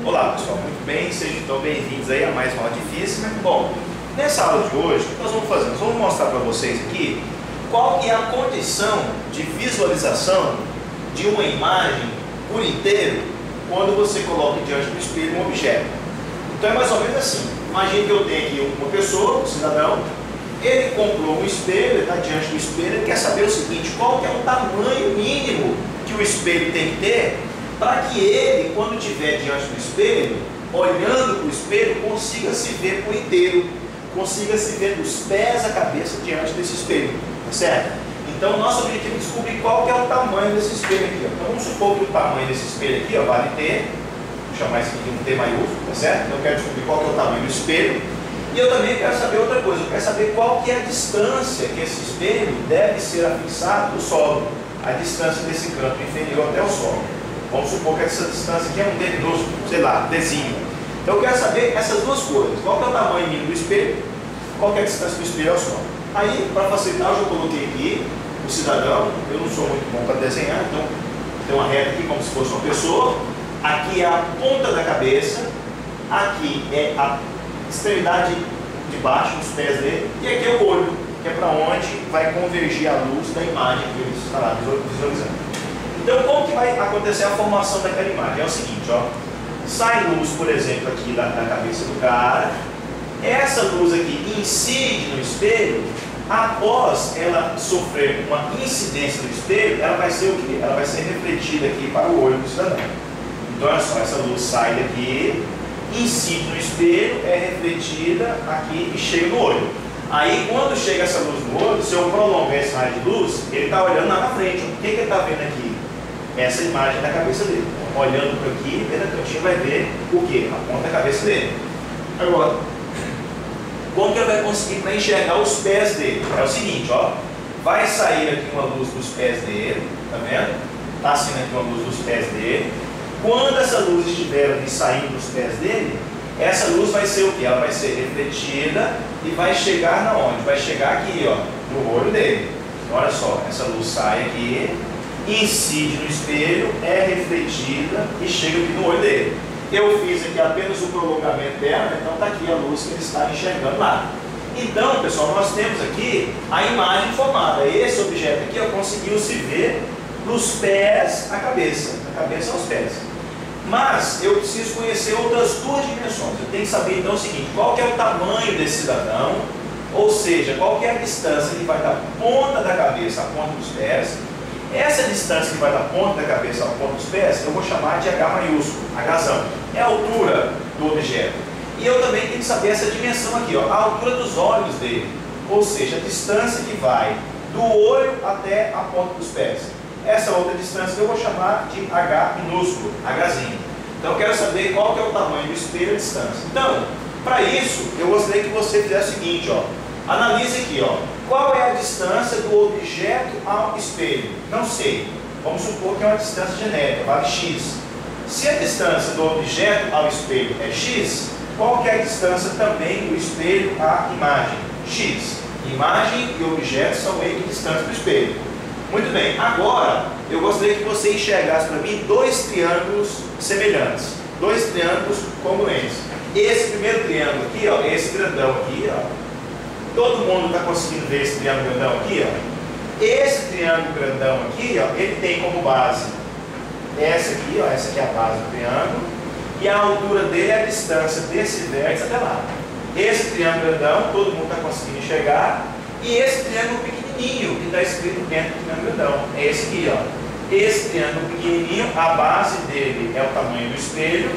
Olá pessoal, muito bem, sejam então bem-vindos aí a mais uma aula de física. Bom, nessa aula de hoje, o que nós vamos fazer? Nós vamos mostrar para vocês aqui qual que é a condição de visualização de uma imagem por inteiro quando você coloca diante do espelho um objeto. Então é mais ou menos assim, imagine que eu tenho aqui uma pessoa, um cidadão, ele comprou um espelho, ele está diante do espelho, ele quer saber o seguinte, qual que é o tamanho mínimo que o espelho tem que ter para que ele, quando estiver diante do espelho, olhando para o espelho, consiga se ver por inteiro, consiga se ver dos pés à cabeça diante desse espelho, tá certo? Então, nosso objetivo é descobrir qual que é o tamanho desse espelho aqui, ó. Então, vamos supor que o tamanho desse espelho aqui, ó, vale T, vou chamar isso aqui de um T maiúsculo, tá certo? Então, eu quero descobrir qual que é o tamanho do espelho, e eu também quero saber outra coisa, eu quero saber qual que é a distância que esse espelho deve ser afixado do solo, a distância desse canto inferior até o solo. Vamos supor que essa distância aqui é um D minúsculo, sei lá, Dzinho. Então eu quero saber essas duas coisas. Qual que é o tamanho mínimo do espelho? Qual que é a distância do espelho ao solo? Aí, para facilitar, eu já coloquei aqui o cidadão. Eu não sou muito bom para desenhar, então tem uma reta aqui como se fosse uma pessoa. Aqui é a ponta da cabeça. Aqui é a extremidade de baixo, os pés dele. E aqui é o olho, que é para onde vai convergir a luz da imagem que ele está lá visualizando. Então, como que vai acontecer a formação daquela imagem? É o seguinte, ó, sai luz, por exemplo, aqui da cabeça do cara, essa luz aqui incide no espelho, após ela sofrer uma incidência no espelho, ela vai ser o quê? Ela vai ser refletida aqui para o olho do cidadão. Então, olha só, essa luz sai daqui, incide no espelho, é refletida aqui e chega no olho. Aí, quando chega essa luz no olho, se eu prolongar esse raio de luz, ele está olhando lá na frente. O que ele está vendo aqui? Essa imagem da cabeça dele. Olhando por aqui, vendo a cantinha, vai ver o que? A ponta da cabeça dele. Agora, como que ele vai conseguir para enxergar os pés dele? É o seguinte, ó, vai sair aqui uma luz dos pés dele, tá vendo? Está saindo aqui uma luz dos pés dele. Quando essa luz estiver ali saindo dos pés dele, essa luz vai ser o que? Ela vai ser refletida e vai chegar na onde? Vai chegar aqui, ó, no olho dele. Então, olha só, essa luz sai aqui, incide no espelho, é refletida e chega aqui no olho dele. Eu fiz aqui apenas o prolongamento dela, então está aqui a luz que ele está enxergando lá. Então, pessoal, nós temos aqui a imagem formada. Esse objeto aqui, ó, conseguiu se ver dos pés à cabeça, da cabeça aos pés. Mas eu preciso conhecer outras duas dimensões. Eu tenho que saber então o seguinte, qual que é o tamanho desse cidadão, ou seja, qual que é a distância que vai da ponta da cabeça à ponta dos pés. Essa distância que vai da ponta da cabeça à ponta dos pés, eu vou chamar de H maiúsculo, Hzão. É a altura do objeto. E eu também tenho que saber essa dimensão aqui, ó, a altura dos olhos dele, ou seja, a distância que vai do olho até a ponta dos pés. Essa outra distância eu vou chamar de H minúsculo, Hzinho. Então eu quero saber qual que é o tamanho do espelho e a distância. Então, para isso, eu gostaria que você fizesse o seguinte, ó, analise aqui, ó, qual é a distância do objeto ao espelho? Não sei. Vamos supor que é uma distância genérica, vale x. Se a distância do objeto ao espelho é x, qual que é a distância também do espelho à imagem? X. Imagem e objeto são equidistantes do espelho. Muito bem, agora eu gostaria que você enxergasse para mim dois triângulos semelhantes, dois triângulos congruentes. Esse primeiro triângulo aqui, ó, esse grandão aqui, ó, todo mundo está conseguindo ver esse triângulo grandão aqui, ó. Esse triângulo grandão aqui, ó, ele tem como base essa aqui, ó, essa aqui é a base do triângulo, e a altura dele é a distância desse vértice até lá. Esse triângulo grandão, todo mundo está conseguindo enxergar, e esse triângulo pequenininho, que está escrito dentro do triângulo grandão, é esse aqui, ó. Esse triângulo pequenininho, a base dele é o tamanho do espelho,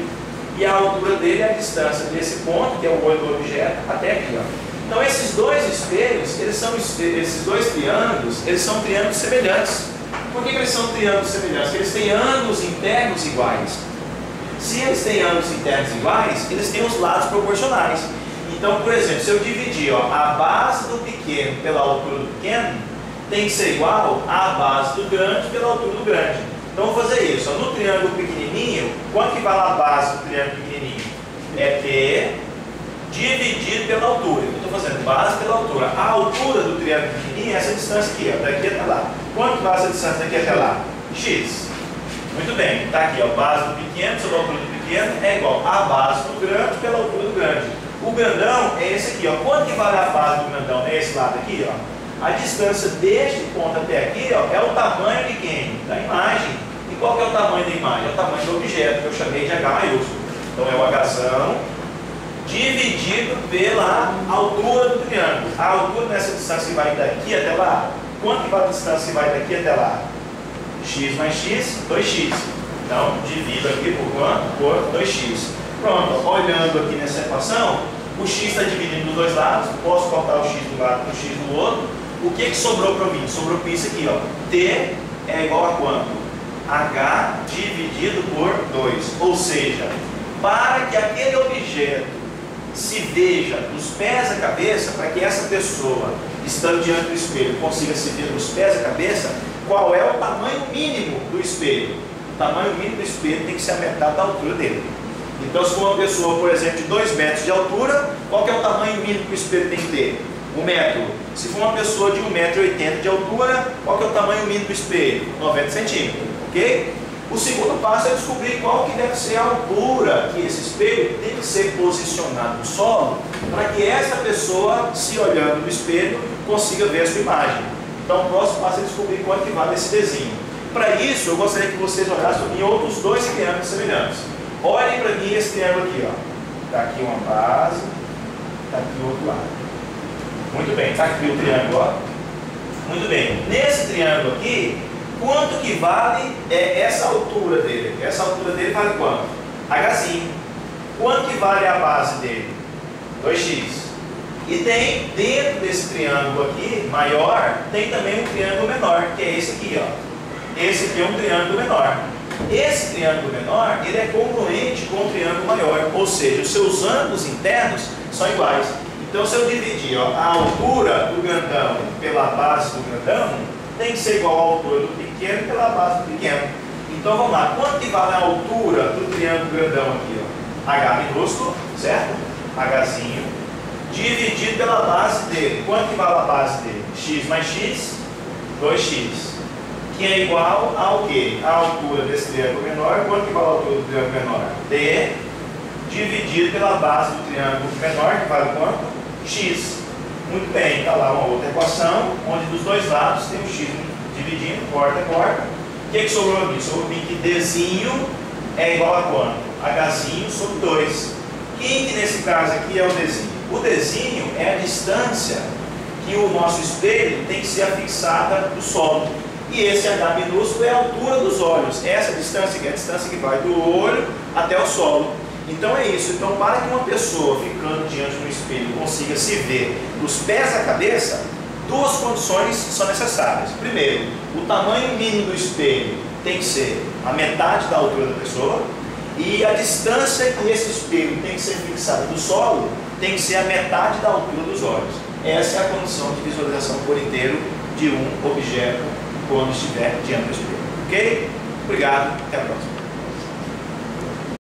e a altura dele é a distância desse ponto, que é o olho do objeto, até aqui, ó. Então esses dois espelhos, esses dois triângulos, eles são triângulos semelhantes. Por que eles são triângulos semelhantes? Porque eles têm ângulos internos iguais. Se eles têm ângulos internos iguais, eles têm os lados proporcionais. Então, por exemplo, se eu dividir, ó, a base do pequeno pela altura do pequeno, tem que ser igual à base do grande pela altura do grande. Então vou fazer isso, ó, no triângulo pequenininho, quanto que vale a base do triângulo pequenininho? É P dividido pela altura. Eu estou fazendo base pela altura. A altura do triângulo pequenininho é essa distância aqui, ó, daqui até lá. Quanto vale essa distância daqui até lá? X. Muito bem, está aqui, ó, base do pequeno sobre a altura do pequeno. pequeno é igual a base do grande pela altura do grande. O grandão é esse aqui, ó. Quanto que vale a base do grandão? É esse lado aqui, ó. A distância deste ponto até aqui, ó, é o tamanho de quem? Da imagem. E qual que é o tamanho da imagem? É o tamanho do objeto, que eu chamei de H maiúsculo. Então é o Hzão dividido pela altura do triângulo. A altura dessa distância que vai daqui até lá, quanto que vale a distância que vai daqui até lá? X mais X, 2x. Então, divido aqui por quanto? Por 2x. Pronto, olhando aqui nessa equação, o x está dividido nos dois lados, posso cortar o x de um lado e o x do outro. O que sobrou para mim? Sobrou para isso aqui, ó. T é igual a quanto? H dividido por 2. Ou seja, para que aquele objeto se veja dos pés à cabeça, para que essa pessoa, estando diante do espelho, consiga se ver dos pés à cabeça, qual é o tamanho mínimo do espelho? O tamanho mínimo do espelho tem que ser a metade da altura dele. Então, se for uma pessoa, por exemplo, de 2 metros de altura, qual que é o tamanho mínimo que o espelho tem que ter? 1 metro. Se for uma pessoa de 1,80 m de altura, qual que é o tamanho mínimo do espelho? 90 centímetros, ok? O segundo passo é descobrir qual que deve ser a altura que esse espelho tem que ser posicionado no solo, para que essa pessoa, se olhando no espelho, consiga ver a sua imagem. Então, o próximo passo é descobrir quanto que vale esse desenho. Para isso, eu gostaria que vocês olhassem em outros 2 triângulos semelhantes. Olhem para mim esse triângulo aqui, ó. Está aqui uma base, está aqui o outro lado. Muito bem, está aqui o triângulo, ó. Muito bem. Nesse triângulo aqui, quanto que vale essa altura dele? Essa altura dele vale quanto? Hzinho. Quanto que vale a base dele? 2x. E tem, dentro desse triângulo aqui, maior, tem também um triângulo menor, que é esse aqui, ó. Esse aqui é um triângulo menor. Esse triângulo menor, ele é congruente com o triângulo maior, ou seja, os seus ângulos internos são iguais. Então, se eu dividir, ó, a altura do grandão pela base do grandão, tem que ser igual à altura do pequeno pela base do pequeno. Então, vamos lá. Quanto que vale a altura do triângulo grandão aqui, ó? H minúsculo, certo? Hzinho, dividido pela base dele. Quanto que vale a base dele? X mais X, 2x. Que é igual ao quê? A altura desse triângulo menor. Quanto que vale a altura do triângulo menor? D dividido pela base do triângulo menor, que vale quanto? X. Muito bem, está lá uma outra equação, onde dos dois lados tem o x dividindo, corta. O que sobrou aqui? Sobrou aqui que Dzinho é igual a quanto? Hzinho sobre 2. Quem que nesse caso aqui é o Dzinho? O Dzinho é a distância que o nosso espelho tem que ser afixada do solo. E esse H minúsculo é a altura dos olhos. Essa distância aqui é a distância que vai do olho até o solo. Então é isso. Então, para que uma pessoa ficando diante de um espelho consiga se ver dos pés à cabeça, 2 condições são necessárias. Primeiro, o tamanho mínimo do espelho tem que ser a metade da altura da pessoa, e a distância que esse espelho tem que ser fixada do solo tem que ser a metade da altura dos olhos. Essa é a condição de visualização por inteiro de um objeto quando estiver diante do espelho. Ok? Obrigado, até a próxima.